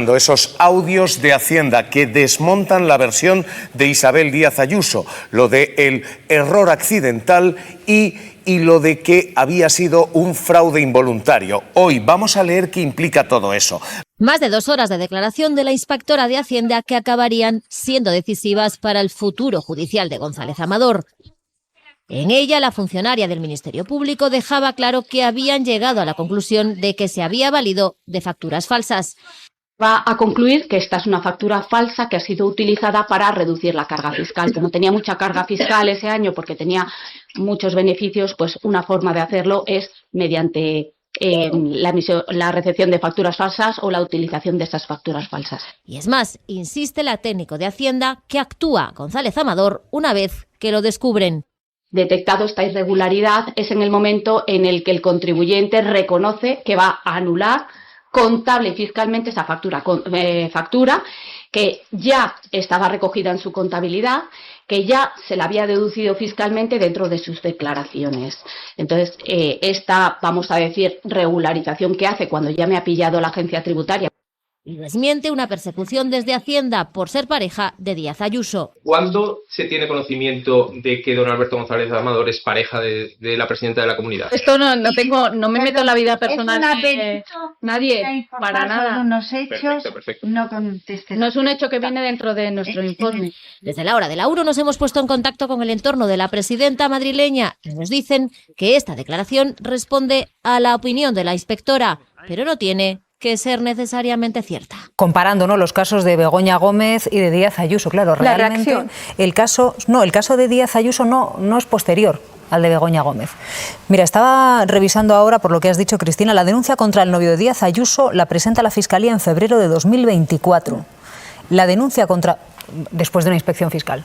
Esos audios de Hacienda que desmontan la versión de Isabel Díaz Ayuso, lo de el error accidental y lo de que había sido un fraude involuntario. Hoy vamos a leer qué implica todo eso. Más de 2 horas de declaración de la inspectora de Hacienda que acabarían siendo decisivas para el futuro judicial de González Amador. En ella, la funcionaria del Ministerio Público dejaba claro que habían llegado a la conclusión de que se había valido de facturas falsas. Va a concluir que esta es una factura falsa que ha sido utilizada para reducir la carga fiscal. Como tenía mucha carga fiscal ese año porque tenía muchos beneficios, pues una forma de hacerlo es mediante la recepción de facturas falsas o la utilización de estas facturas falsas. Y es más, insiste la técnico de Hacienda que actúa González Amador una vez que lo descubren. Detectado esta irregularidad es en el momento en el que el contribuyente reconoce que va a anular contable y fiscalmente esa factura que ya estaba recogida en su contabilidad, que ya se la había deducido fiscalmente dentro de sus declaraciones. Entonces, esta, vamos a decir, regularización que hace cuando ya me ha pillado la agencia tributaria. Y desmiente una persecución desde Hacienda por ser pareja de Díaz Ayuso. ¿Cuándo se tiene conocimiento de que don Alberto González Amador es pareja de la presidenta de la comunidad? Esto no me meto en la vida personal de nadie, para nada. Unos hechos, Perfecto. No conteste. No es un hecho que viene dentro de nuestro informe. Desde la hora de la 1 nos hemos puesto en contacto con el entorno de la presidenta madrileña y nos dicen que esta declaración responde a la opinión de la inspectora, pero no tiene que ser necesariamente cierta. Comparando, ¿no?, los casos de Begoña Gómez y de Díaz Ayuso, claro, realmente el caso de Díaz Ayuso no es posterior al de Begoña Gómez. Mira, estaba revisando ahora, por lo que has dicho, Cristina, la denuncia contra el novio de Díaz Ayuso la presenta la Fiscalía en febrero de 2024. La denuncia después de una inspección fiscal.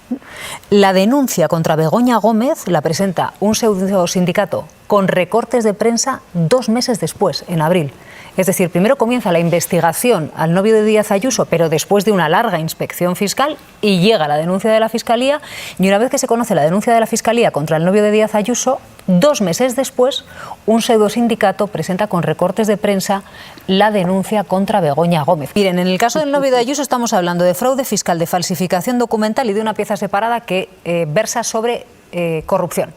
La denuncia contra Begoña Gómez la presenta un pseudo sindicato con recortes de prensa 2 meses después, en abril. Es decir, primero comienza la investigación al novio de Díaz Ayuso, pero después de una larga inspección fiscal, y llega la denuncia de la Fiscalía, y una vez que se conoce la denuncia de la Fiscalía contra el novio de Díaz Ayuso, 2 meses después, un pseudosindicato presenta con recortes de prensa la denuncia contra Begoña Gómez. Miren, en el caso del novio de Ayuso estamos hablando de fraude fiscal, de falsificación documental y de una pieza separada que versa sobre corrupción.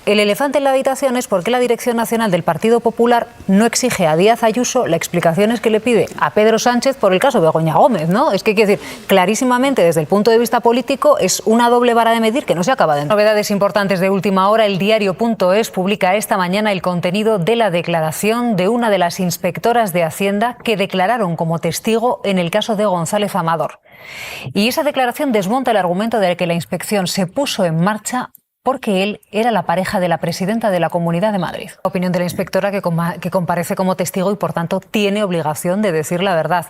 El elefante en la habitación es por qué la Dirección Nacional del Partido Popular no exige a Díaz Ayuso las explicaciones que le pide a Pedro Sánchez por el caso Begoña Gómez, ¿no? Es que, quiero decir, clarísimamente desde el punto de vista político es una doble vara de medir que no se acaba de... Novedades importantes de última hora, el diario.es publica esta mañana el contenido de la declaración de una de las inspectoras de Hacienda que declararon como testigo en el caso de González Amador. Y esa declaración desmonta el argumento de que la inspección se puso en marcha porque él era la pareja de la presidenta de la Comunidad de Madrid. Opinión de la inspectora que comparece como testigo y, por tanto, tiene obligación de decir la verdad.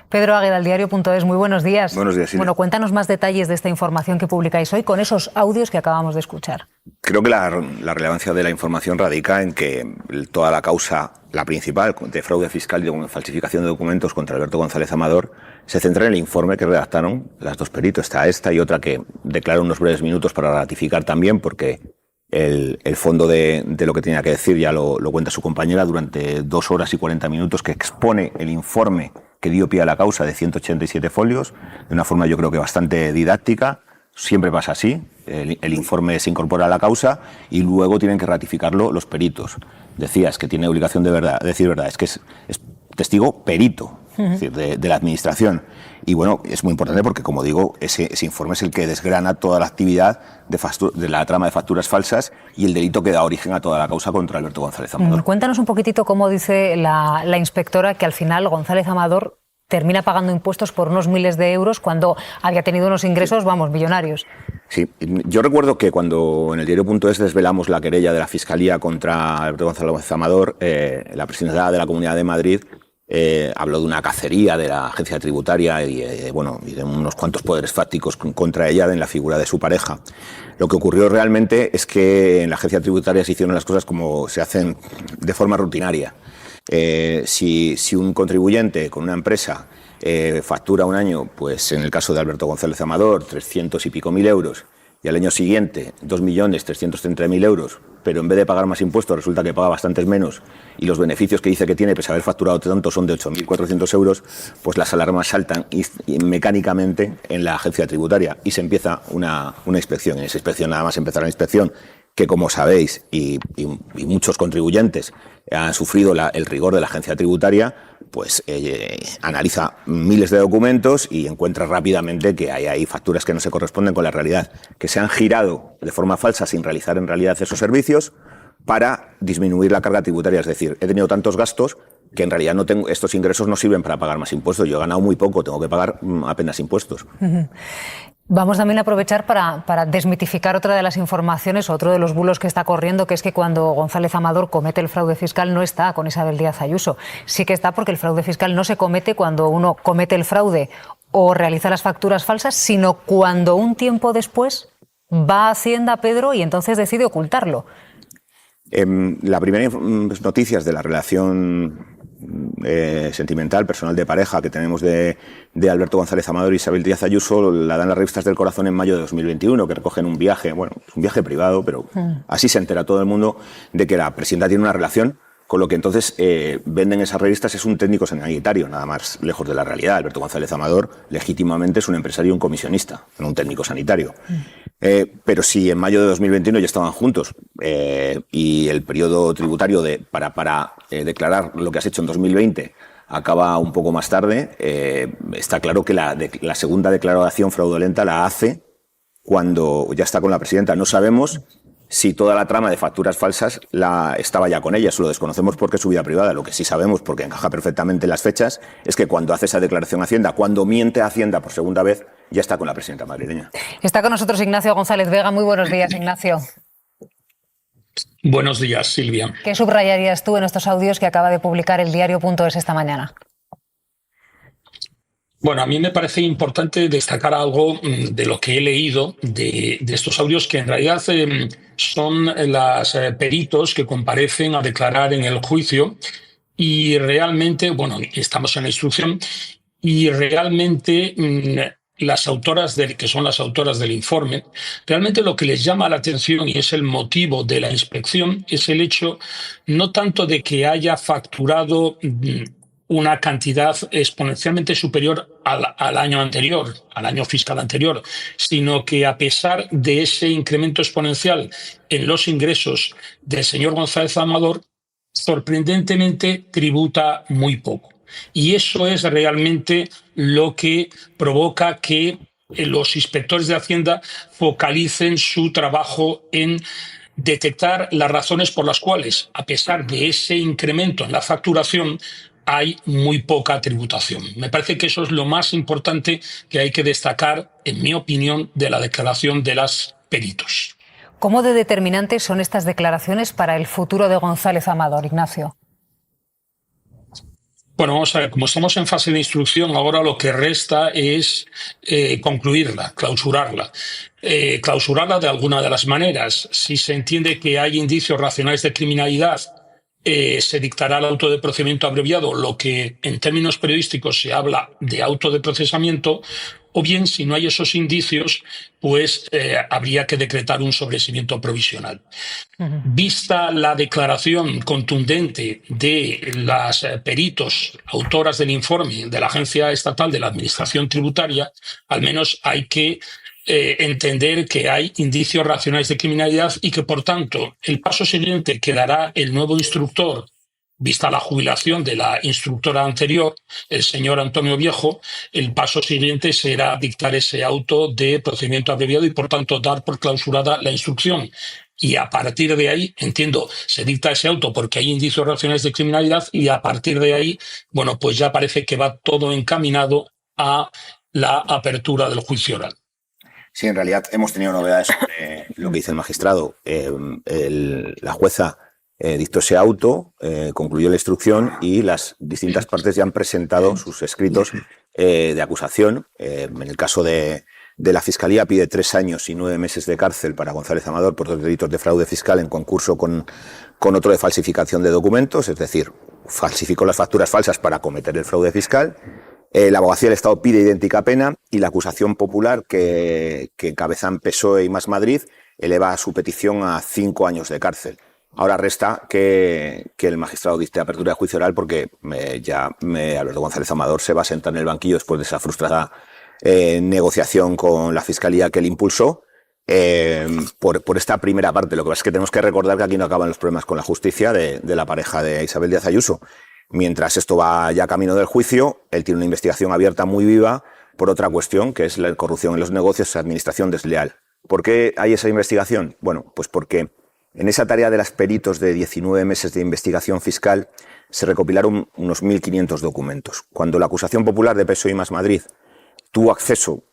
Pedro Águeda, el diario.es, muy buenos días. Buenos días, Silvia. Bueno, cuéntanos más detalles de esta información que publicáis hoy con esos audios que acabamos de escuchar. Creo que la relevancia de la información radica en que toda la causa, la principal, de fraude fiscal y de falsificación de documentos contra Alberto González Amador, se centra en el informe que redactaron las dos peritos. Está esta y otra que declaro unos breves minutos para ratificar también, porque el fondo de lo que tenía que decir ya lo cuenta su compañera durante 2 horas y 40 minutos, que expone el informe que dio pie a la causa de 187 folios, de una forma yo creo que bastante didáctica. Siempre pasa así, el informe se incorpora a la causa y luego tienen que ratificarlo los peritos. Decías que tiene obligación de decir verdad, es que es testigo perito, es decir, de la administración. Y bueno, es muy importante porque, como digo, ese informe es el que desgrana toda la actividad de la trama de facturas falsas y el delito que da origen a toda la causa contra Alberto González Amador. Cuéntanos un poquitito cómo dice la inspectora que al final González Amador termina pagando impuestos por unos miles de euros cuando había tenido unos ingresos, millonarios. Sí, yo recuerdo que cuando en el diario.es desvelamos la querella de la Fiscalía contra Alberto González Amador, la presidenta de la Comunidad de Madrid habló de una cacería de la agencia tributaria y de unos cuantos poderes fácticos contra ella en la figura de su pareja. Lo que ocurrió realmente es que en la agencia tributaria se hicieron las cosas como se hacen de forma rutinaria. Si un contribuyente con una empresa factura un año, pues en el caso de Alberto González Amador, 300 y pico mil euros, y al año siguiente 2.330.000 euros, pero en vez de pagar más impuestos resulta que paga bastantes menos y los beneficios que dice que tiene, pese a haber facturado tanto, son de 8.400 euros, pues las alarmas saltan mecánicamente en la agencia tributaria y se empieza una inspección. En esa inspección, nada más empezar la inspección, que como sabéis y muchos contribuyentes han sufrido el rigor de la agencia tributaria, pues analiza miles de documentos y encuentra rápidamente que hay facturas que no se corresponden con la realidad, que se han girado de forma falsa sin realizar en realidad esos servicios para disminuir la carga tributaria. Es decir, he tenido tantos gastos que en realidad no tengo, estos ingresos no sirven para pagar más impuestos. Yo he ganado muy poco, tengo que pagar apenas impuestos. Vamos también a aprovechar para desmitificar otra de las informaciones, otro de los bulos que está corriendo, que es que cuando González Amador comete el fraude fiscal no está con Isabel Díaz Ayuso. Sí que está, porque el fraude fiscal no se comete cuando uno comete el fraude o realiza las facturas falsas, sino cuando un tiempo después va a Hacienda, Pedro, y entonces decide ocultarlo. La primera noticias de la relación sentimental, personal de pareja que tenemos de Alberto González Amador y Isabel Díaz Ayuso la dan las revistas del Corazón en mayo de 2021, que recogen un viaje, bueno, es un viaje privado, pero así se entera todo el mundo de que la presidenta tiene una relación, con lo que entonces venden esas revistas. Es un técnico sanitario, nada más lejos de la realidad. Alberto González Amador legítimamente es un empresario y un comisionista, no un técnico sanitario. Pero si en mayo de 2021 ya estaban juntos y el periodo tributario para declarar lo que has hecho en 2020 acaba un poco más tarde, está claro que la segunda declaración fraudulenta la hace cuando ya está con la presidenta. No sabemos si toda la trama de facturas falsas estaba ya con ella, eso lo desconocemos porque es su vida privada. Lo que sí sabemos, porque encaja perfectamente en las fechas, es que cuando hace esa declaración a Hacienda, cuando miente a Hacienda por segunda vez, ya está con la presidenta madrileña. Está con nosotros Ignacio González Vega. Muy buenos días, Ignacio. Buenos días, Silvia. ¿Qué subrayarías tú en estos audios que acaba de publicar el diario.es esta mañana? Bueno, a mí me parece importante destacar algo de lo que he leído de estos audios, que en realidad son los peritos que comparecen a declarar en el juicio y realmente, bueno, estamos en la instrucción y realmente las autoras que son las autoras del informe, realmente lo que les llama la atención y es el motivo de la inspección es el hecho no tanto de que haya facturado una cantidad exponencialmente superior al año anterior, al año fiscal anterior, sino que a pesar de ese incremento exponencial en los ingresos del señor González Amador, sorprendentemente tributa muy poco. Y eso es realmente lo que provoca que los inspectores de Hacienda focalicen su trabajo en detectar las razones por las cuales, a pesar de ese incremento en la facturación, hay muy poca tributación. Me parece que eso es lo más importante que hay que destacar, en mi opinión, de la declaración de los peritos. ¿Cómo de determinantes son estas declaraciones para el futuro de González Amador, Ignacio? Bueno, vamos a ver, como estamos en fase de instrucción, ahora lo que resta es concluirla, clausurarla. Clausurarla de alguna de las maneras. Si se entiende que hay indicios racionales de criminalidad, se dictará el auto de procedimiento abreviado, lo que en términos periodísticos se habla de auto de procesamiento, o bien, si no hay esos indicios, pues habría que decretar un sobreseimiento provisional. Vista la declaración contundente de las peritos autoras del informe de la Agencia Estatal de la Administración Tributaria, al menos hay que entender que hay indicios racionales de criminalidad y que, por tanto, el paso siguiente que dará el nuevo instructor, vista la jubilación de la instructora anterior, el señor Antonio Viejo, el paso siguiente será dictar ese auto de procedimiento abreviado y, por tanto, dar por clausurada la instrucción. Y a partir de ahí, entiendo, se dicta ese auto porque hay indicios racionales de criminalidad y a partir de ahí, bueno, pues ya parece que va todo encaminado a la apertura del juicio oral. Sí, en realidad hemos tenido novedades sobre lo que dice el magistrado. La jueza dictó ese auto, concluyó la instrucción y las distintas partes ya han presentado sus escritos de acusación. En el caso de la Fiscalía pide 3 años y 9 meses de cárcel para González Amador por 2 delitos de fraude fiscal en concurso con otro de falsificación de documentos, es decir, falsificó las facturas falsas para cometer el fraude fiscal. La abogacía del Estado pide idéntica pena y la acusación popular que encabezan PSOE y Más Madrid eleva su petición a 5 años de cárcel. Ahora resta que el magistrado dicte apertura de juicio oral porque Alberto González Amador se va a sentar en el banquillo después de esa frustrada negociación con la Fiscalía que él impulsó por esta primera parte. Lo que pasa es que tenemos que recordar que aquí no acaban los problemas con la justicia de la pareja de Isabel Díaz Ayuso. Mientras esto va ya camino del juicio, él tiene una investigación abierta muy viva por otra cuestión, que es la corrupción en los negocios, administración desleal. ¿Por qué hay esa investigación? Bueno, pues porque en esa tarea de los peritos de 19 meses de investigación fiscal se recopilaron unos 1.500 documentos. Cuando la acusación popular de PSOE y Más Madrid tuvo acceso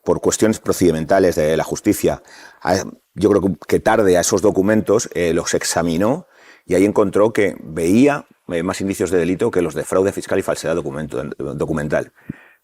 por cuestiones procedimentales de la justicia, yo creo que tarde a esos documentos, los examinó y ahí encontró que veía más indicios de delito que los de fraude fiscal y falsedad documental.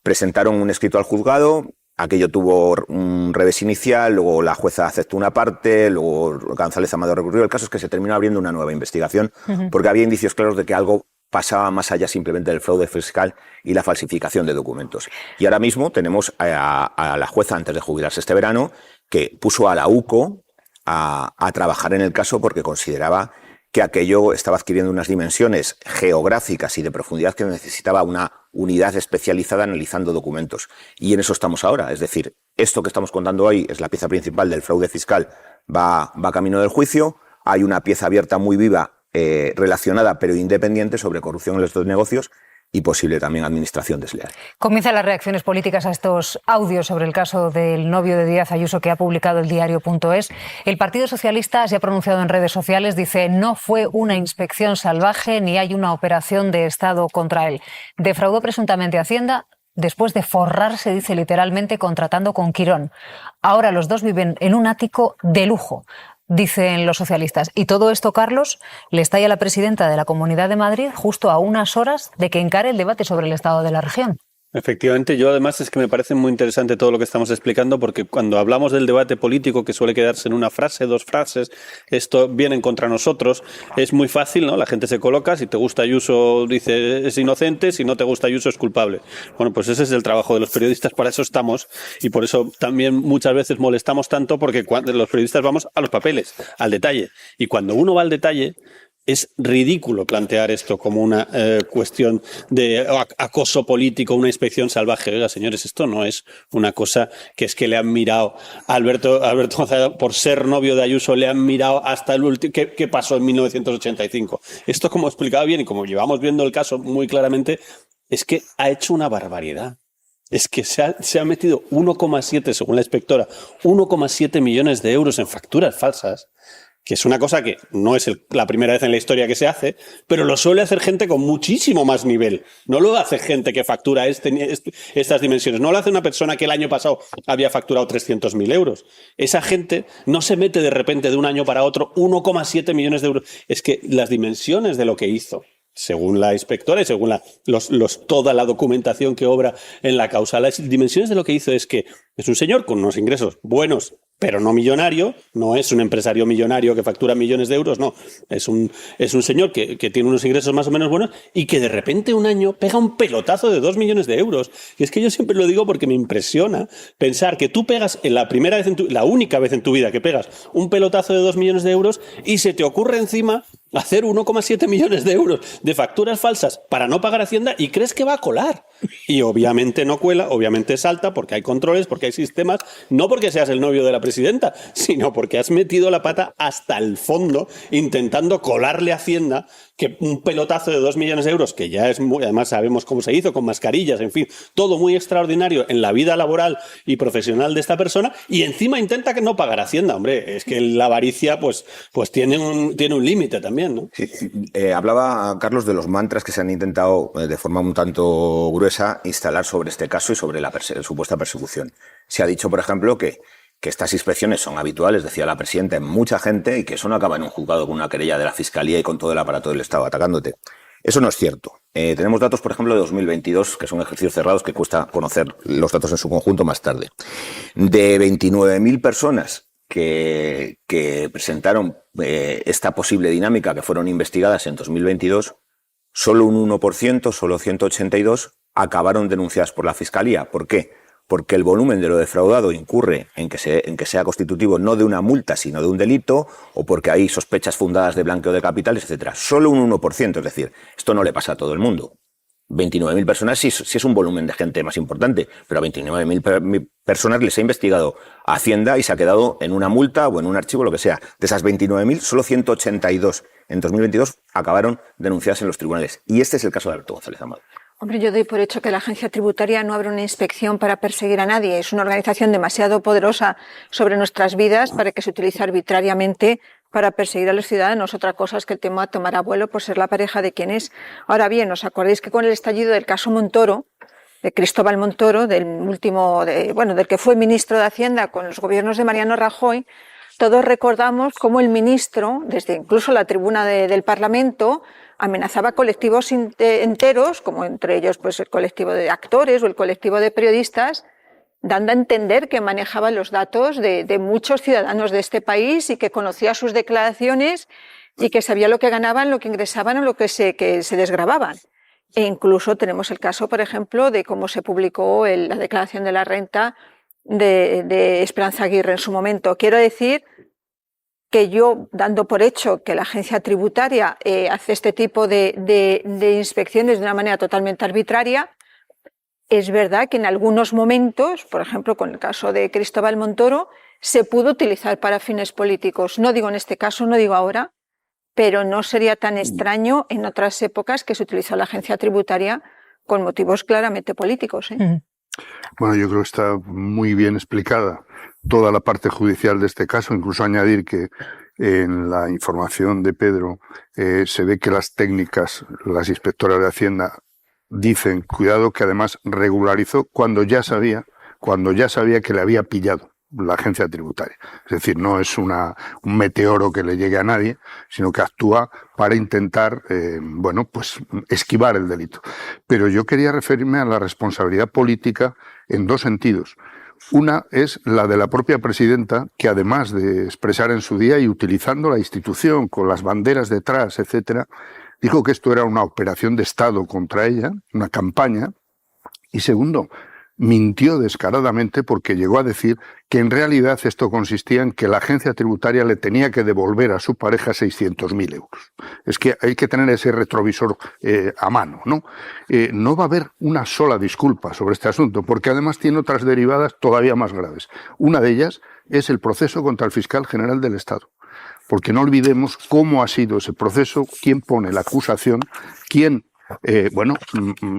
Presentaron un escrito al juzgado, aquello tuvo un revés inicial, luego la jueza aceptó una parte, luego González Amador recurrió. El caso es que se terminó abriendo una nueva investigación porque había indicios claros de que algo pasaba más allá simplemente del fraude fiscal y la falsificación de documentos. Y ahora mismo tenemos a la jueza, antes de jubilarse este verano, que puso a la UCO a trabajar en el caso porque consideraba que aquello estaba adquiriendo unas dimensiones geográficas y de profundidad que necesitaba una unidad especializada analizando documentos. Y en eso estamos ahora. Es decir, esto que estamos contando hoy es la pieza principal del fraude fiscal, va camino del juicio. Hay una pieza abierta muy viva, relacionada pero independiente, sobre corrupción en los dos negocios y posible también administración desleal. Comienzan las reacciones políticas a estos audios sobre el caso del novio de Díaz Ayuso que ha publicado el diario.es. El Partido Socialista se ha pronunciado en redes sociales, dice: no fue una inspección salvaje ni hay una operación de Estado contra él. Defraudó presuntamente a Hacienda después de forrarse, dice literalmente, contratando con Quirón. Ahora los dos viven en un ático de lujo, dicen los socialistas. Y todo esto, Carlos, le estalla a la presidenta de la Comunidad de Madrid justo a unas horas de que encare el debate sobre el estado de la región. Efectivamente, yo además es que me parece muy interesante todo lo que estamos explicando, porque cuando hablamos del debate político, que suele quedarse en una frase, 2 frases, esto viene contra nosotros, es muy fácil, ¿no? La gente se coloca, si te gusta Ayuso dice es inocente, si no te gusta Ayuso es culpable. Bueno, pues ese es el trabajo de los periodistas, para eso estamos, y por eso también muchas veces molestamos tanto, porque cuando los periodistas vamos a los papeles, al detalle, y cuando uno va al detalle, es ridículo plantear esto como una cuestión de acoso político, una inspección salvaje. Oiga, señores, esto no es una cosa que es que le han mirado a Alberto González por ser novio de Ayuso, le han mirado hasta el último. ¿Qué pasó en 1985? Esto, como explicaba bien y como llevamos viendo el caso muy claramente, es que ha hecho una barbaridad. Es que se ha metido 1,7, según la inspectora, 1,7 millones de euros en facturas falsas, que es una cosa que no es la primera vez en la historia que se hace, pero lo suele hacer gente con muchísimo más nivel. No lo hace gente que factura estas dimensiones. No lo hace una persona que el año pasado había facturado 300.000 euros. Esa gente no se mete de repente de un año para otro 1,7 millones de euros. Es que las dimensiones de lo que hizo, según la inspectora y según toda la documentación que obra en la causa, las dimensiones de lo que hizo es que es un señor con unos ingresos buenos, pero no millonario, no es un empresario millonario que factura millones de euros, no. Es un señor que tiene unos ingresos más o menos buenos y que de repente un año pega un pelotazo de 2 millones de euros. Y es que yo siempre lo digo porque me impresiona pensar que tú pegas la única vez en tu vida que pegas un pelotazo de 2 millones de euros y se te ocurre encima hacer 1,7 millones de euros de facturas falsas para no pagar Hacienda y crees que va a colar. Y obviamente no cuela, obviamente salta porque hay controles, porque hay sistemas, no porque seas el novio de la presidenta, sino porque has metido la pata hasta el fondo intentando colarle a Hacienda que un pelotazo de 2 millones de euros, que ya es muy, además sabemos cómo se hizo, con mascarillas, en fin, todo muy extraordinario en la vida laboral y profesional de esta persona, y encima intenta que no pagar Hacienda. Hombre, es que la avaricia pues tiene un límite también, ¿no? Sí, hablaba Carlos de los mantras que se han intentado de forma un tanto gruesa instalar sobre este caso y sobre la supuesta persecución. Se ha dicho, por ejemplo, que estas inspecciones son habituales, decía la presidenta, en mucha gente, y que eso no acaba en un juzgado con una querella de la Fiscalía y con todo el aparato del Estado atacándote. Eso no es cierto. Tenemos datos, por ejemplo, de 2022, que son ejercicios cerrados, que cuesta conocer los datos en su conjunto más tarde. De 29.000 personas que presentaron esta posible dinámica, que fueron investigadas en 2022, solo un 1%, solo 182, acabaron denunciadas por la Fiscalía. ¿Por qué? Porque el volumen de lo defraudado incurre en que sea constitutivo no de una multa, sino de un delito, o porque hay sospechas fundadas de blanqueo de capitales, etcétera. Solo un 1%, es decir, esto no le pasa a todo el mundo. 29.000 personas sí es un volumen de gente más importante, pero a 29.000 personas les ha investigado Hacienda y se ha quedado en una multa o en un archivo, lo que sea. De esas 29.000, solo 182 en 2022 acabaron denunciadas en los tribunales. Y este es el caso de Alberto González Amador. Hombre, yo doy por hecho que la agencia tributaria no abre una inspección para perseguir a nadie. Es una organización demasiado poderosa sobre nuestras vidas para que se utilice arbitrariamente para perseguir a los ciudadanos. Otra cosa es que el tema tomará vuelo por ser la pareja de quien es. Ahora bien, ¿os acordáis que con el estallido del caso Montoro, de Cristóbal Montoro, del que fue ministro de Hacienda con los gobiernos de Mariano Rajoy, todos recordamos cómo el ministro, desde incluso la tribuna del Parlamento, amenazaba colectivos enteros, como entre ellos pues el colectivo de actores o el colectivo de periodistas, dando a entender que manejaba los datos de muchos ciudadanos de este país y que conocía sus declaraciones y que sabía lo que ganaban, lo que ingresaban o lo que se desgravaban. E incluso tenemos el caso, por ejemplo, de cómo se publicó la declaración de la renta de Esperanza Aguirre en su momento. Quiero decir que yo, dando por hecho que la agencia tributaria hace este tipo de inspecciones de una manera totalmente arbitraria, es verdad que en algunos momentos, por ejemplo con el caso de Cristóbal Montoro, se pudo utilizar para fines políticos. No digo en este caso, no digo ahora, pero no sería tan extraño en otras épocas que se utilizó la agencia tributaria con motivos claramente políticos. Bueno, yo creo que está muy bien explicada toda la parte judicial de este caso, incluso añadir que en la información de Pedro se ve que las técnicas, las inspectoras de Hacienda dicen, cuidado, que además regularizó cuando ya sabía que le había pillado la agencia tributaria. Es decir, no es un meteoro que le llegue a nadie, sino que actúa para intentar, esquivar el delito. Pero yo quería referirme a la responsabilidad política en dos sentidos. Una es la de la propia presidenta, que además de expresar en su día y utilizando la institución con las banderas detrás, etcétera, dijo que esto era una operación de Estado contra ella, una campaña. Y segundo, mintió descaradamente porque llegó a decir que en realidad esto consistía en que la agencia tributaria le tenía que devolver a su pareja 600.000 euros. Es que hay que tener ese retrovisor a mano, ¿no? No va a haber una sola disculpa sobre este asunto, porque además tiene otras derivadas todavía más graves. Una de ellas es el proceso contra el fiscal general del Estado. Porque no olvidemos cómo ha sido ese proceso, quién pone la acusación, quién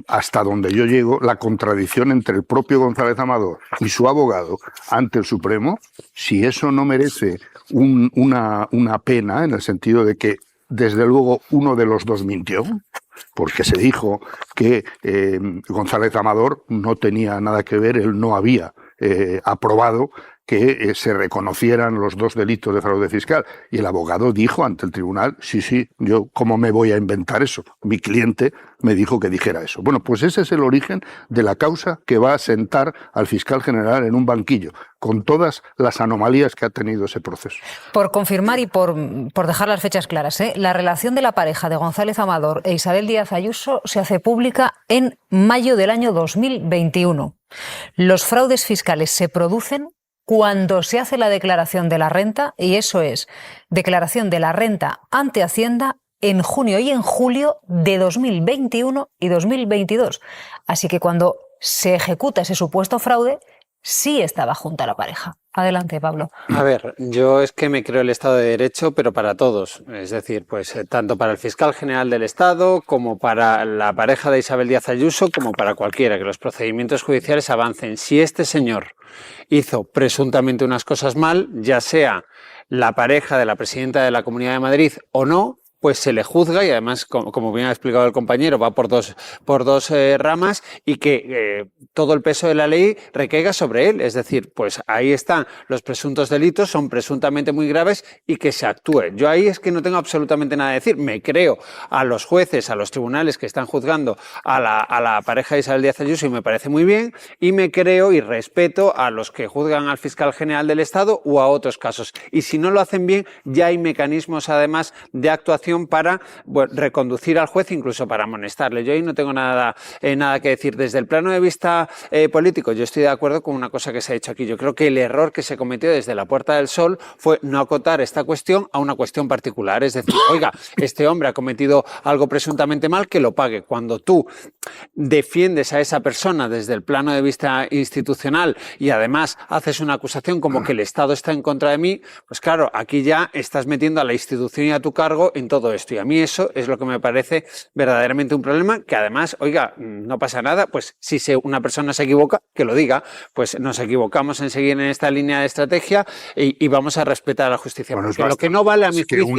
hasta donde yo llego, la contradicción entre el propio González Amador y su abogado ante el Supremo, si eso no merece una pena, en el sentido de que, desde luego, uno de los dos mintió, porque se dijo que González Amador no tenía nada que ver, él no había aprobado que se reconocieran los dos delitos de fraude fiscal. Y el abogado dijo ante el tribunal, sí, yo cómo me voy a inventar eso. Mi cliente me dijo que dijera eso. Bueno, pues ese es el origen de la causa que va a sentar al fiscal general en un banquillo, con todas las anomalías que ha tenido ese proceso. Por confirmar y por dejar las fechas claras, la relación de la pareja de González Amador e Isabel Díaz Ayuso se hace pública en mayo del año 2021. Los fraudes fiscales se producen cuando se hace la declaración de la renta, y eso es declaración de la renta ante Hacienda en junio y en julio de 2021 y 2022. Así que cuando se ejecuta ese supuesto fraude, sí estaba junta la pareja. Adelante, Pablo. A ver, yo es que me creo el Estado de Derecho, pero para todos. Es decir, pues tanto para el fiscal general del Estado, como para la pareja de Isabel Díaz Ayuso, como para cualquiera, que los procedimientos judiciales avancen. Si este señor hizo presuntamente unas cosas mal, ya sea la pareja de la presidenta de la Comunidad de Madrid o no, pues se le juzga, y además, como bien ha explicado el compañero, va por dos ramas, y que todo el peso de la ley recaiga sobre él. Es decir, pues ahí están los presuntos delitos, son presuntamente muy graves, y que se actúe. Yo ahí es que no tengo absolutamente nada que decir. Me creo a los jueces, a los tribunales que están juzgando a la pareja de Isabel Díaz Ayuso, y me parece muy bien, y me creo y respeto a los que juzgan al fiscal general del Estado o a otros casos. Y si no lo hacen bien, ya hay mecanismos además de actuación situación para reconducir al juez, incluso para amonestarle. Yo ahí no tengo nada que decir. Desde el plano de vista político, yo estoy de acuerdo con una cosa que se ha hecho aquí. Yo creo que el error que se cometió desde la Puerta del Sol fue no acotar esta cuestión a una cuestión particular. Es decir, oiga, este hombre ha cometido algo presuntamente mal, que lo pague. Cuando tú defiendes a esa persona desde el plano de vista institucional y además haces una acusación como que el Estado está en contra de mí, pues claro, aquí ya estás metiendo a la institución y a tu cargo en todo esto. Y a mí eso es lo que me parece verdaderamente un problema, que además, oiga, no pasa nada, pues si una persona se equivoca, que lo diga, pues nos equivocamos en seguir en esta línea de estrategia y vamos a respetar a la justicia. Bueno, porque lo que no vale a mi juicio,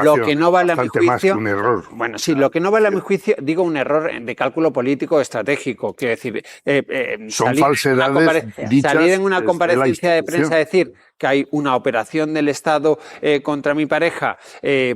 lo que no vale a mi juicio, más que un error. Bueno, sí, lo que no vale a mi juicio, digo un error de cálculo político estratégico, quiero decir, son falsedades dichas, salir en una comparecencia de prensa a decir que hay una operación del Estado contra mi pareja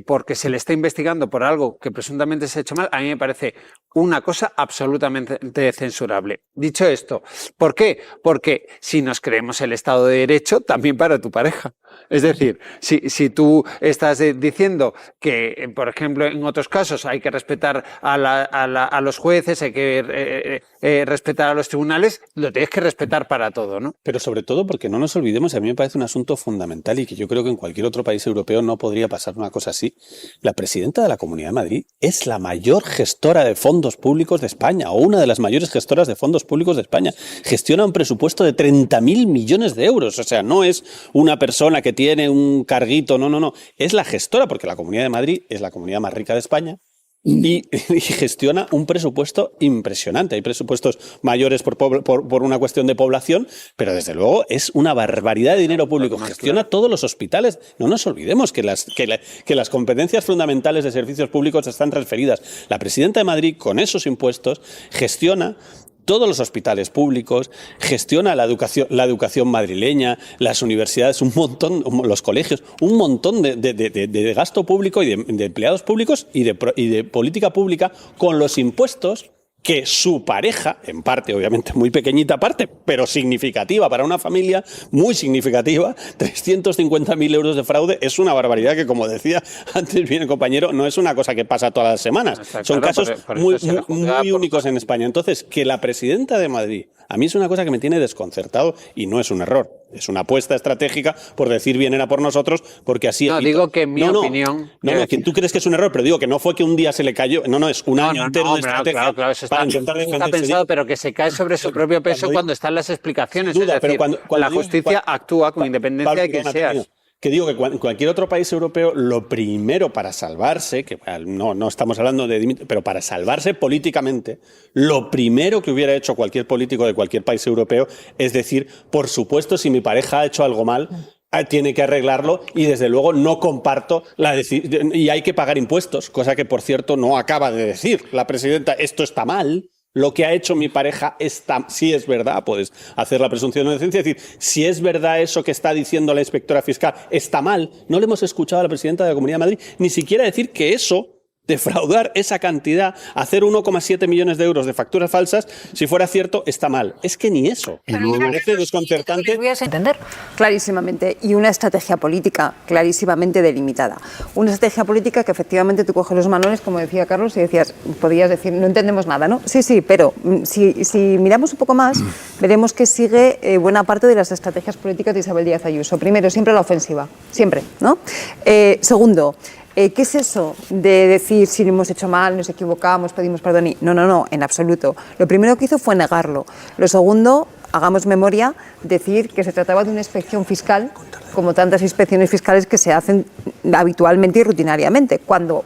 porque se le está investigando por algo que presuntamente se ha hecho mal, a mí me parece una cosa absolutamente censurable. Dicho esto, ¿por qué? Porque si nos creemos el Estado de Derecho, también para tu pareja. Es decir, si tú estás diciendo que, por ejemplo, en otros casos hay que respetar a los jueces, hay que respetar a los tribunales, lo tienes que respetar para todo, ¿no? Pero sobre todo porque no nos olvidemos, a mí me parece un asunto fundamental y que yo creo que en cualquier otro país europeo no podría pasar una cosa así. La presidenta de la Comunidad de Madrid es la mayor gestora de fondos públicos de España, o una de las mayores gestoras de fondos públicos de España. Gestiona un presupuesto de 30.000 millones de euros. O sea, no es una persona que tiene un carguito, no. Es la gestora, porque la Comunidad de Madrid es la comunidad más rica de España. Y gestiona un presupuesto impresionante. Hay presupuestos mayores por una cuestión de población, pero desde luego es una barbaridad de dinero público. Gestiona todos los hospitales. No nos olvidemos que las competencias fundamentales de servicios públicos están transferidas. La presidenta de Madrid, con esos impuestos, gestiona todos los hospitales públicos, gestiona la educación madrileña, las universidades, un montón, los colegios, un montón de gasto público y de empleados públicos y de política pública con los impuestos que su pareja, en parte, obviamente muy pequeñita parte, pero significativa para una familia, muy significativa, 350.000 euros de fraude, es una barbaridad que, como decía antes bien el compañero, no es una cosa que pasa todas las semanas. Son casos muy únicos en España. Entonces, que la presidenta de Madrid, a mí es una cosa que me tiene desconcertado y no es un error. Es una apuesta estratégica por decir bien era por nosotros, porque así... No, digo que en mi opinión... No, que tú crees que es un error, pero digo que no fue que un día se le cayó. No, es un año entero de estrategia para intentar defenderse. Está pensado, pero que se cae sobre su propio peso cuando están las explicaciones. Es decir, cuando la justicia actúa con independencia de quien seas. Que digo que en cualquier otro país europeo, lo primero para salvarse, que no estamos hablando de dimitir, pero para salvarse políticamente, lo primero que hubiera hecho cualquier político de cualquier país europeo es decir, por supuesto, si mi pareja ha hecho algo mal, tiene que arreglarlo y desde luego no comparto y hay que pagar impuestos, cosa que por cierto no acaba de decir la presidenta, esto está mal. Lo que ha hecho mi pareja si es verdad, puedes hacer la presunción de inocencia, es decir, si es verdad eso que está diciendo la inspectora fiscal, está mal. No le hemos escuchado a la presidenta de la Comunidad de Madrid ni siquiera decir que eso, defraudar esa cantidad, hacer 1,7 millones de euros de facturas falsas, si fuera cierto, está mal. Es que ni eso. Me parece desconcertante. Voy a entender. Clarísimamente. Y una estrategia política clarísimamente delimitada. Una estrategia política que efectivamente tú coges los manuales, como decía Carlos, y podías decir, no entendemos nada, ¿no? Sí, pero si miramos un poco más, veremos que sigue buena parte de las estrategias políticas de Isabel Díaz Ayuso. Primero, siempre la ofensiva. Siempre, ¿no? Segundo, ¿qué es eso de decir si lo hemos hecho mal, nos equivocamos, pedimos perdón? No, en absoluto. Lo primero que hizo fue negarlo. Lo segundo, hagamos memoria, decir que se trataba de una inspección fiscal, como tantas inspecciones fiscales que se hacen habitualmente y rutinariamente, cuando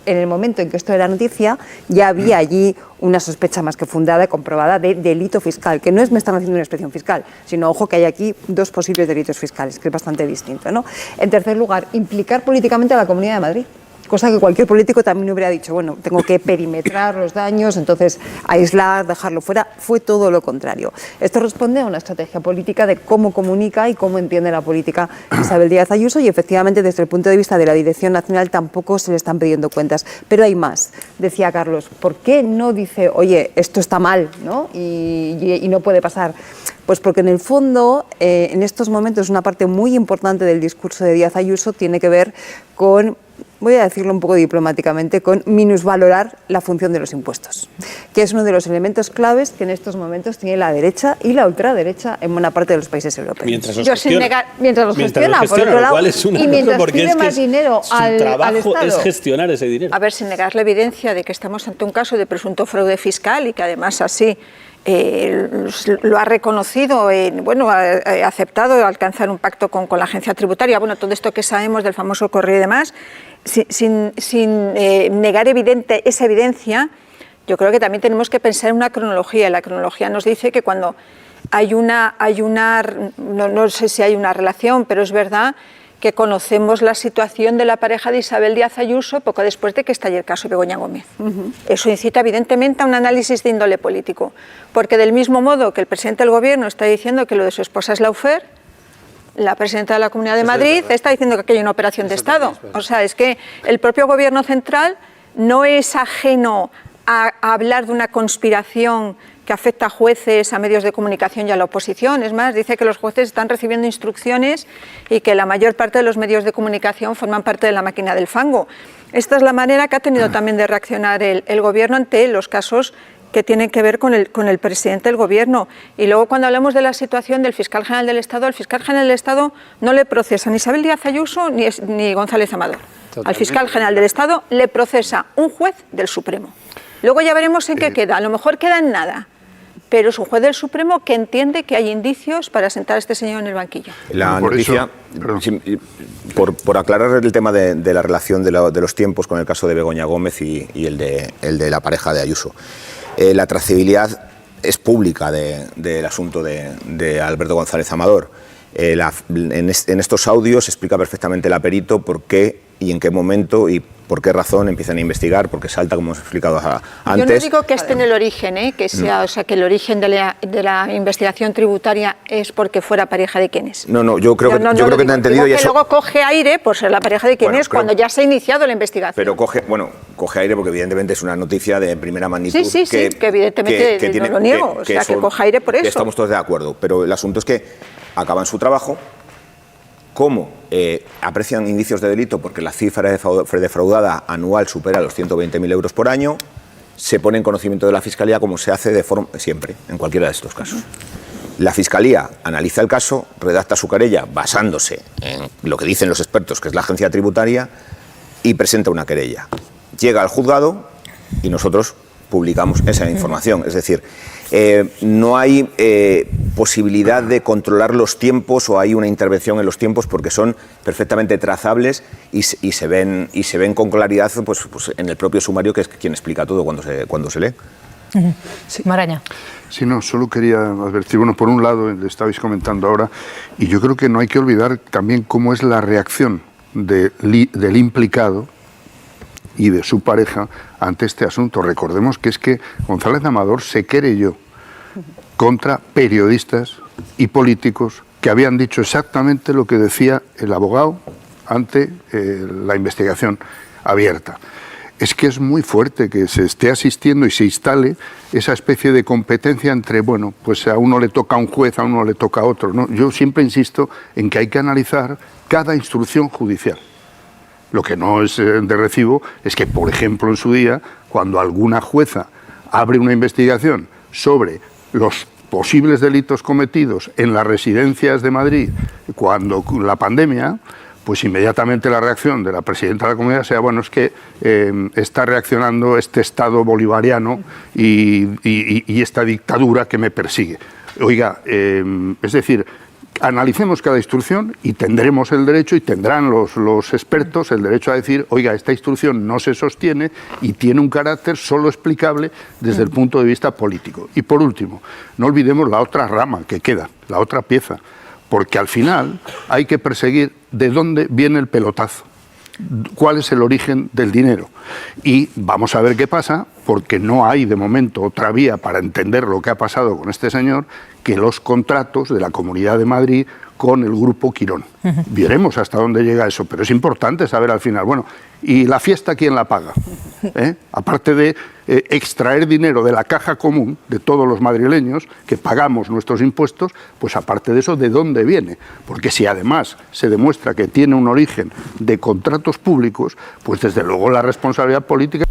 en el momento en que esto era noticia ya había allí una sospecha más que fundada y comprobada de delito fiscal, que no es me están haciendo una inspección fiscal, sino, ojo, que hay aquí dos posibles delitos fiscales, que es bastante distinto, ¿no? En tercer lugar, implicar políticamente a la Comunidad de Madrid, cosa que cualquier político también hubiera dicho, bueno, tengo que perimetrar los daños, entonces aislar, dejarlo fuera. Fue todo lo contrario. Esto responde a una estrategia política de cómo comunica y cómo entiende la política Isabel Díaz Ayuso, y efectivamente desde el punto de vista de la Dirección Nacional tampoco se le están pidiendo cuentas. Pero hay más. Decía Carlos, ¿por qué no dice, oye, esto está mal, ¿no? y no puede pasar? Pues porque en el fondo, en estos momentos, una parte muy importante del discurso de Díaz Ayuso tiene que ver con, voy a decirlo un poco diplomáticamente, con minusvalorar la función de los impuestos, que es uno de los elementos claves que en estos momentos tiene la derecha y la ultraderecha en buena parte de los países europeos. Mientras los gestiona, por otro lado, y mientras pide más dinero al trabajo Estado. es gestionar ese dinero. A ver, sin negar la evidencia de que estamos ante un caso de presunto fraude fiscal y que además así lo ha reconocido, ha aceptado alcanzar un pacto con la agencia tributaria. Bueno, todo esto que sabemos del famoso correo y demás, sin negar esa evidencia, yo creo que también tenemos que pensar en una cronología. La cronología nos dice que cuando no sé si hay una relación, pero es verdad que conocemos la situación de la pareja de Isabel Díaz Ayuso poco después de que estalle el caso Begoña Gómez. Eso incita evidentemente a un análisis de índole político, porque del mismo modo que el presidente del Gobierno está diciendo que lo de su esposa es laufer, la presidenta de la Comunidad de Madrid está diciendo que aquí hay una operación de Estado. O sea, es que el propio Gobierno central no es ajeno a hablar de una conspiración que afecta a jueces, a medios de comunicación y a la oposición. Es más, dice que los jueces están recibiendo instrucciones y que la mayor parte de los medios de comunicación forman parte de la máquina del fango. Esta es la manera que ha tenido también de reaccionar el Gobierno ante los casos que tienen que ver con el presidente del Gobierno. Y luego, cuando hablamos de la situación del fiscal general del Estado, el fiscal general del Estado no le procesa ni Isabel Díaz Ayuso ni González Amador. Al fiscal general del Estado le procesa un juez del Supremo. Luego ya veremos en qué queda. A lo mejor queda en nada, pero es un juez del Supremo que entiende que hay indicios para sentar a este señor en el banquillo. La noticia, por aclarar el tema de la relación de los tiempos con el caso de Begoña Gómez y el de la pareja de Ayuso. La trazabilidad es pública del asunto de Alberto González Amador. En estos audios explica perfectamente el perito por qué y en qué momento y por qué razón empiezan a investigar, porque salta, como hemos explicado antes. Yo no digo que esté en el origen, que sea, o sea, que el origen de la investigación tributaria es porque fuera pareja de quienes. No, yo creo que te he entendido. Y eso luego coge aire por ser la pareja de quienes cuando ya se ha iniciado la investigación. Pero coge aire porque evidentemente es una noticia de primera magnitud. Sí, que evidentemente no lo niego, o sea, que coge aire por eso. Estamos todos de acuerdo, pero el asunto es que acaban su trabajo. ¿Cómo aprecian indicios de delito? Porque la cifra defraudada anual supera los 120.000 euros por año. Se pone en conocimiento de la Fiscalía, como se hace de forma siempre, en cualquiera de estos casos. La Fiscalía analiza el caso, redacta su querella basándose en lo que dicen los expertos, que es la agencia tributaria, y presenta una querella. Llega al juzgado y nosotros publicamos esa información. Es decir, no hay posibilidad de controlar los tiempos o hay una intervención en los tiempos porque son perfectamente trazables y se ven con claridad pues en el propio sumario, que es quien explica todo cuando se lee. Sí. Maraña. Sí, no, solo quería advertir, bueno, por un lado, le estabais comentando ahora, y yo creo que no hay que olvidar también cómo es la reacción del implicado y de su pareja ante este asunto. Recordemos que es que González Amador se querelló contra periodistas y políticos que habían dicho exactamente lo que decía el abogado ante la investigación abierta. Es que es muy fuerte que se esté asistiendo y se instale esa especie de competencia entre, bueno, pues a uno le toca a un juez, a uno le toca a otro, ¿no? Yo siempre insisto en que hay que analizar cada instrucción judicial. Lo que no es de recibo es que, por ejemplo, en su día, cuando alguna jueza abre una investigación sobre los posibles delitos cometidos en las residencias de Madrid cuando la pandemia, pues inmediatamente la reacción de la presidenta de la Comunidad sea, bueno, es que está reaccionando este Estado bolivariano y esta dictadura que me persigue. Oiga, es decir, analicemos cada instrucción y tendremos el derecho y tendrán los expertos el derecho a decir, oiga, esta instrucción no se sostiene y tiene un carácter solo explicable desde el punto de vista político. Y por último, no olvidemos la otra rama que queda, la otra pieza, porque al final hay que perseguir de dónde viene el pelotazo, cuál es el origen del dinero. Y vamos a ver qué pasa porque no hay de momento otra vía para entender lo que ha pasado con este señor, que los contratos de la Comunidad de Madrid con el Grupo Quirón. Veremos hasta dónde llega eso, pero es importante saber al final, bueno, ¿y la fiesta quién la paga? Aparte de extraer dinero de la caja común de todos los madrileños que pagamos nuestros impuestos, pues aparte de eso, ¿de dónde viene? Porque si además se demuestra que tiene un origen de contratos públicos, pues desde luego la responsabilidad política...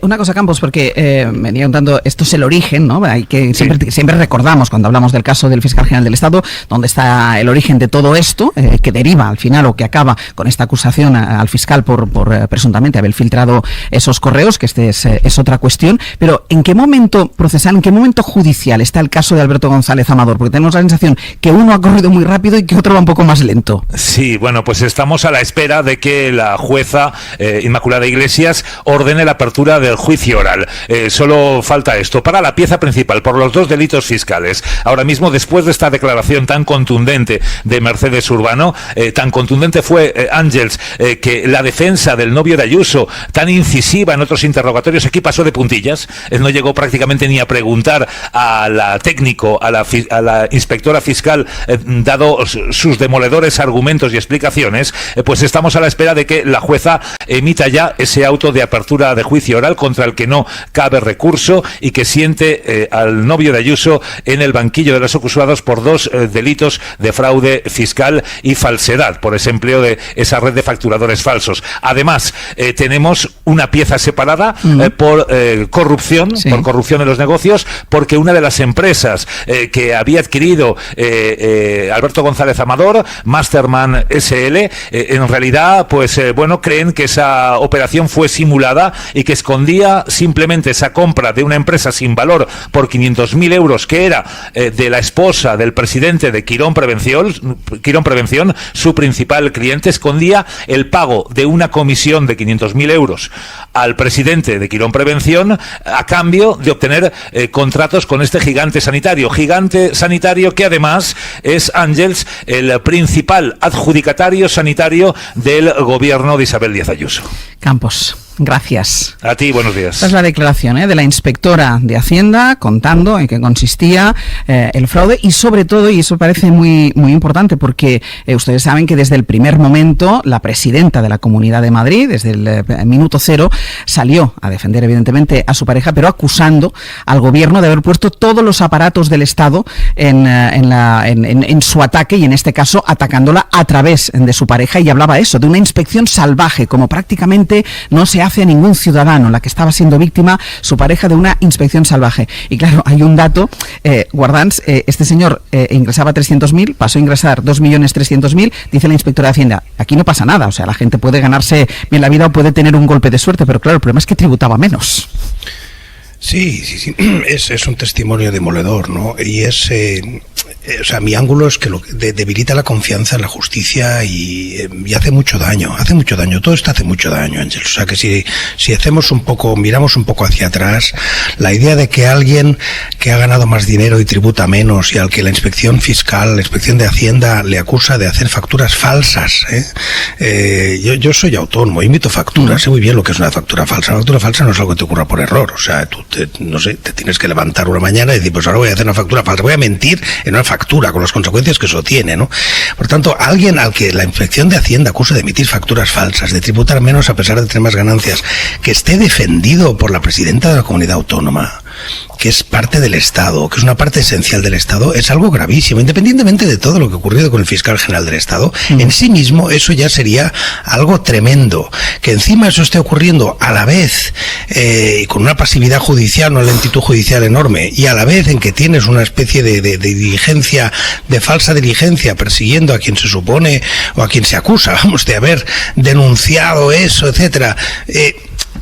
Una cosa, Campos, porque venía contando, esto es el origen, ¿no? Hay que siempre recordamos cuando hablamos del caso del fiscal general del Estado, donde está el origen de todo esto, que deriva al final o que acaba con esta acusación al fiscal por presuntamente haber filtrado esos correos, que es otra cuestión. Pero ¿en qué momento procesal, en qué momento judicial está el caso de Alberto González Amador? Porque tenemos la sensación que uno ha corrido muy rápido y que otro va un poco más lento. Sí, bueno, pues estamos a la espera de que la jueza Inmaculada Iglesias ordene la apertura del juicio oral. Solo falta esto para la pieza principal, por los 2 delitos fiscales. Ahora mismo, después de esta declaración tan contundente de Mercedes Urbano, tan contundente fue Ángels, que la defensa del novio de Ayuso, tan incisiva en otros interrogatorios, aquí pasó de puntillas. No llegó prácticamente ni a preguntar a la técnico, a la inspectora fiscal, dado sus demoledores argumentos y explicaciones. Pues estamos a la espera de que la jueza emita ya ese auto de apertura de juicio oral contra el que no cabe recurso y que siente al novio de Ayuso en el banquillo de los acusados por 2 delitos de fraude fiscal y falsedad, por ese empleo de esa red de facturadores falsos. Además, tenemos una pieza separada por corrupción, por corrupción en los negocios, porque una de las empresas que había adquirido Alberto González Amador, Masterman SL, en realidad, pues creen que esa operación fue simulada y que escondía simplemente esa compra de una empresa sin valor por 500.000 euros, que era de la esposa del presidente de Quirón Prevención, su principal cliente, escondía el pago de una comisión de 500.000 euros al presidente de Quirón Prevención a cambio de obtener contratos con este gigante sanitario que además es, Ángels, el principal adjudicatario sanitario del gobierno de Isabel Díaz Ayuso. Campos, gracias. A ti, buenos días. Esta es la declaración de la inspectora de Hacienda contando en qué consistía el fraude y sobre todo, y eso parece muy, muy importante porque ustedes saben que desde el primer momento la presidenta de la Comunidad de Madrid, desde el minuto cero, salió a defender evidentemente a su pareja, pero acusando al gobierno de haber puesto todos los aparatos del Estado en su ataque y en este caso atacándola a través de su pareja, y hablaba eso, de una inspección salvaje, como prácticamente no se hace a ningún ciudadano, la que estaba siendo víctima, su pareja, de una inspección salvaje. Y claro, hay un dato, Guardans, este señor ingresaba 300.000, pasó a ingresar 2.300.000, dice la inspectora de Hacienda, aquí no pasa nada, o sea, la gente puede ganarse bien la vida o puede tener un golpe de suerte, pero claro, el problema es que tributaba menos. Sí, es un testimonio demoledor, ¿no? Y mi ángulo es que debilita la confianza en la justicia y hace mucho daño, todo esto hace mucho daño, Ángel. O sea que si miramos un poco hacia atrás, la idea de que alguien que ha ganado más dinero y tributa menos y al que la inspección fiscal, la inspección de Hacienda le acusa de hacer facturas falsas, yo soy autónomo, emito facturas, sé muy bien lo que es una factura falsa. Una factura falsa no es algo que te ocurra por error, o sea, tú te tienes que levantar una mañana y decir, pues ahora voy a hacer una factura falsa, voy a mentir en una factura con las consecuencias que eso tiene, ¿no? Por tanto, alguien al que la inspección de Hacienda acusa de emitir facturas falsas, de tributar menos a pesar de tener más ganancias, que esté defendido por la presidenta de la comunidad autónoma, que es parte del Estado, que es una parte esencial del Estado, es algo gravísimo, independientemente de todo lo que ha ocurrido con el fiscal general del Estado. En sí mismo eso ya sería algo tremendo. Que encima eso esté ocurriendo a la vez con una pasividad judicial, una lentitud judicial enorme, y a la vez en que tienes una especie de diligencia, de falsa diligencia, persiguiendo a quien se supone o a quien se acusa, vamos, de haber denunciado eso, etcétera.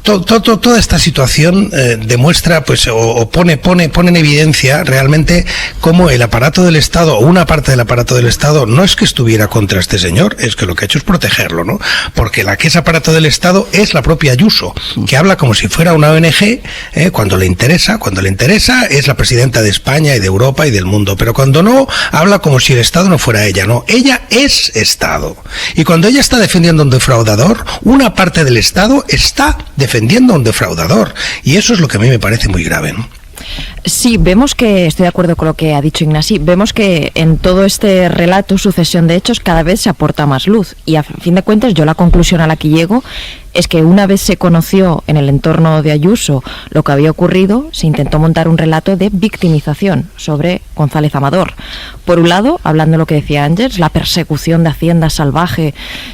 Toda esta situación demuestra, pues, o pone en evidencia realmente cómo el aparato del Estado, o una parte del aparato del Estado, no es que estuviera contra este señor, es que lo que ha hecho es protegerlo, ¿no? Porque la que es aparato del Estado es la propia Ayuso, que habla como si fuera una ONG, cuando le interesa es la presidenta de España y de Europa y del mundo, pero cuando no, habla como si el Estado no fuera ella, no, ella es Estado. Y cuando ella está defendiendo a un defraudador, una parte del Estado está defendiendo defendiendo a un defraudador. Y eso es lo que a mí me parece muy grave, ¿no? Sí, vemos que, estoy de acuerdo con lo que ha dicho Ignasi, vemos que en todo este relato, sucesión de hechos, cada vez se aporta más luz. Y a fin de cuentas, yo la conclusión a la que llego es que una vez se conoció en el entorno de Ayuso lo que había ocurrido, se intentó montar un relato de victimización sobre González Amador. Por un lado, hablando de lo que decía Ángels, la persecución de Hacienda salvaje,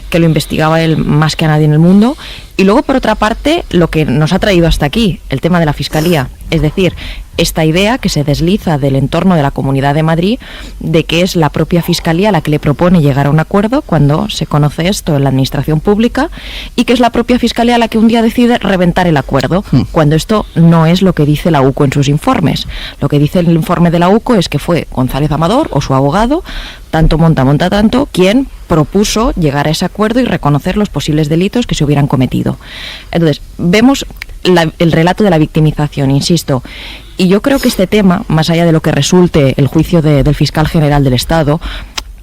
que lo investigaba él más que a nadie en el mundo, y luego, por otra parte, lo que nos ha traído hasta aquí, el tema de la Fiscalía. Es decir, esta idea que se desliza del entorno de la Comunidad de Madrid de que es la propia Fiscalía la que le propone llegar a un acuerdo cuando se conoce esto en la Administración Pública, y que es la propia Fiscalía la que un día decide reventar el acuerdo, cuando esto no es lo que dice la UCO en sus informes. Lo que dice el informe de la UCO es que fue González Amador o su abogado, tanto monta tanto, quien propuso llegar a ese acuerdo y reconocer los posibles delitos que se hubieran cometido. Entonces, vemos el relato de la victimización, insisto, y yo creo que este tema, más allá de lo que resulte el juicio del fiscal general del Estado,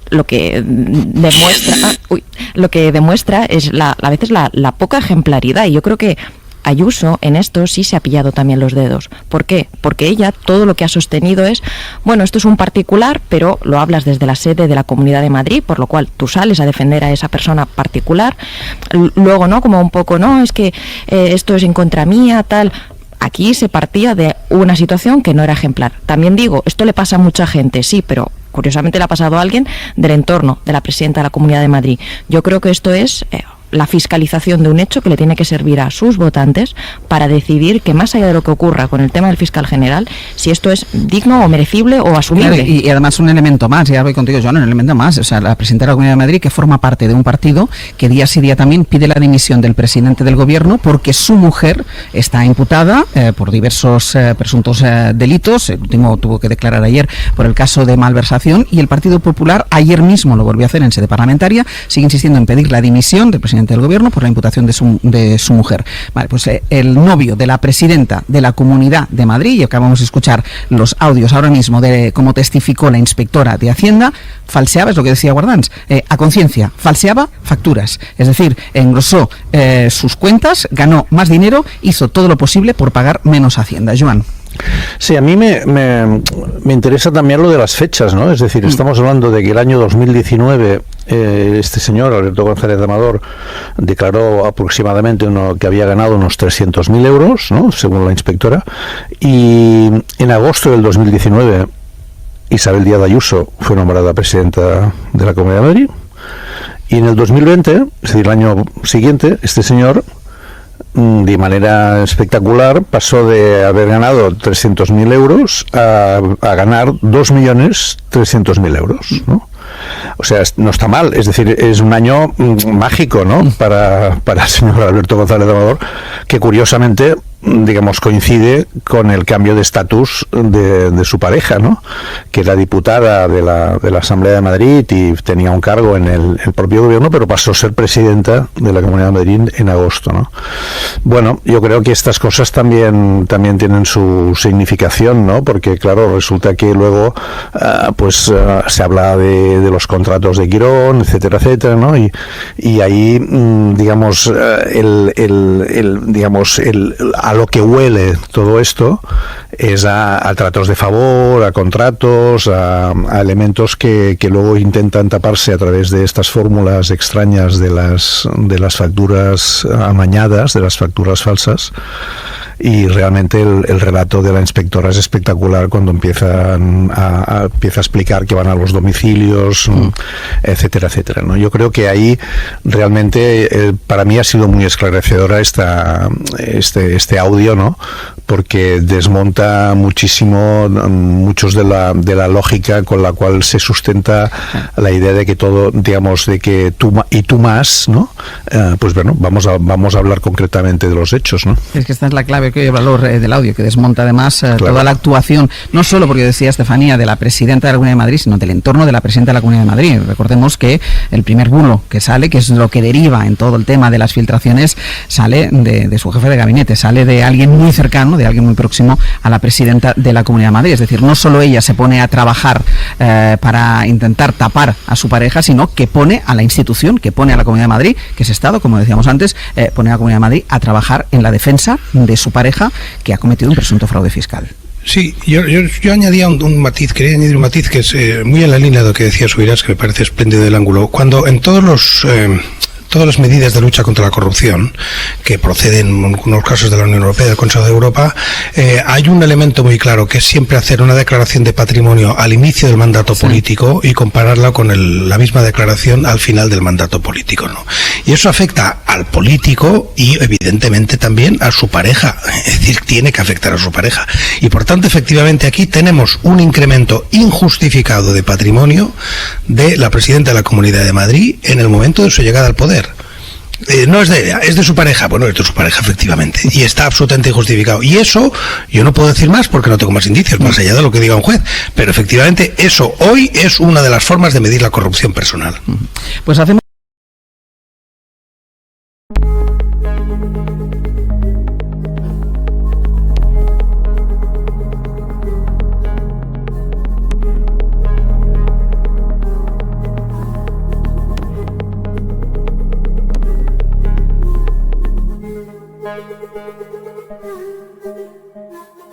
lo que demuestra es a veces la poca ejemplaridad, y yo creo que Ayuso en esto sí se ha pillado también los dedos. ¿Por qué? Porque ella todo lo que ha sostenido es, bueno, esto es un particular, pero lo hablas desde la sede de la Comunidad de Madrid, por lo cual tú sales a defender a esa persona particular. Luego, ¿no? Como un poco, no, es que esto es en contra mía, tal. Aquí se partía de una situación que no era ejemplar. También digo, esto le pasa a mucha gente, sí, pero curiosamente le ha pasado a alguien del entorno de la presidenta de la Comunidad de Madrid. Yo creo que esto es la fiscalización de un hecho que le tiene que servir a sus votantes para decidir que, más allá de lo que ocurra con el tema del fiscal general, si esto es digno o merecible o asumible. Claro, y además un elemento más, ya voy contigo, Joan, un elemento más, o sea, la presidenta de la Comunidad de Madrid, que forma parte de un partido que día sí día también pide la dimisión del presidente del gobierno porque su mujer está imputada por diversos presuntos delitos. El último tuvo que declarar ayer por el caso de malversación, y el Partido Popular ayer mismo lo volvió a hacer en sede parlamentaria, sigue insistiendo en pedir la dimisión del presidente del gobierno por la imputación de su mujer. Vale, pues el novio de la presidenta de la Comunidad de Madrid, y acabamos de escuchar los audios ahora mismo de cómo testificó la inspectora de Hacienda, falseaba, es lo que decía Guardans, a conciencia, falseaba facturas, es decir, engrosó sus cuentas, ganó más dinero, hizo todo lo posible por pagar menos Hacienda. Joan. Sí, a mí me interesa también lo de las fechas, ¿no? Es decir, estamos hablando de que el año 2019 este señor, Alberto González Amador, declaró aproximadamente que había ganado unos 300.000 euros, ¿no? Según la inspectora, y en agosto del 2019 Isabel Díaz Ayuso fue nombrada presidenta de la Comunidad de Madrid, y en el 2020, es decir, el año siguiente, este señor, de manera espectacular, pasó de haber ganado 300.000 euros a ganar 2.300.000 euros, ¿no? O sea, no está mal, es decir, es un año mágico, ¿no? Para el señor Alberto González Amador, que curiosamente, digamos, coincide con el cambio de estatus de su pareja, ¿no? Que era diputada de la Asamblea de Madrid y tenía un cargo en el propio gobierno, pero pasó a ser presidenta de la Comunidad de Madrid en agosto, ¿no? Bueno, yo creo que estas cosas también tienen su significación, ¿no? Porque, claro, resulta que luego se habla de los contratos de Quirón, etcétera, etcétera, ¿no? Y ahí, digamos, a lo que huele todo esto es a tratos de favor, a contratos, a elementos que luego intentan taparse a través de estas fórmulas extrañas de las facturas amañadas, de las facturas falsas. Y realmente el relato de la inspectora es espectacular cuando empieza a explicar que van a los domicilios, etcétera, etcétera, ¿no? Yo creo que ahí realmente para mí ha sido muy esclarecedora este audio, ¿no? Porque desmonta muchos de la lógica con la cual se sustenta la idea de que todo, digamos, de que tú y tú más, ¿no? Pues bueno, vamos a hablar concretamente de los hechos, ¿no? Es que esta es la clave, que el valor del audio, que desmonta además toda la actuación, no solo porque decía Estefanía de la presidenta de la Comunidad de Madrid, sino del entorno de la presidenta de la Comunidad de Madrid. Recordemos que el primer bulo que sale, que es lo que deriva en todo el tema de las filtraciones, sale de su jefe de gabinete, sale de alguien muy cercano, de alguien muy próximo a la presidenta de la Comunidad de Madrid. Es decir, no solo ella se pone a trabajar para intentar tapar a su pareja, sino que pone a la institución, que pone a la Comunidad de Madrid, que es Estado, como decíamos antes, pone a la Comunidad de Madrid a trabajar en la defensa de su pareja que ha cometido un presunto fraude fiscal. Sí, yo añadía un matiz, quería añadir un matiz que es muy en la línea de lo que decía Subirás, que me parece espléndido el ángulo. Cuando en todas las medidas de lucha contra la corrupción que proceden en algunos casos de la Unión Europea, del Consejo de Europa, hay un elemento muy claro que es siempre hacer una declaración de patrimonio al inicio del mandato político y compararla con la misma declaración al final del mandato político, ¿no? Y eso afecta al político y evidentemente también a su pareja, es decir, tiene que afectar a su pareja. Y por tanto, efectivamente, aquí tenemos un incremento injustificado de patrimonio de la presidenta de la Comunidad de Madrid en el momento de su llegada al poder. No es de ella, es de su pareja. Bueno, es de su pareja, efectivamente, y está absolutamente injustificado. Y eso, yo no puedo decir más porque no tengo más indicios, más allá de lo que diga un juez, pero efectivamente eso hoy es una de las formas de medir la corrupción personal. Pues hacemos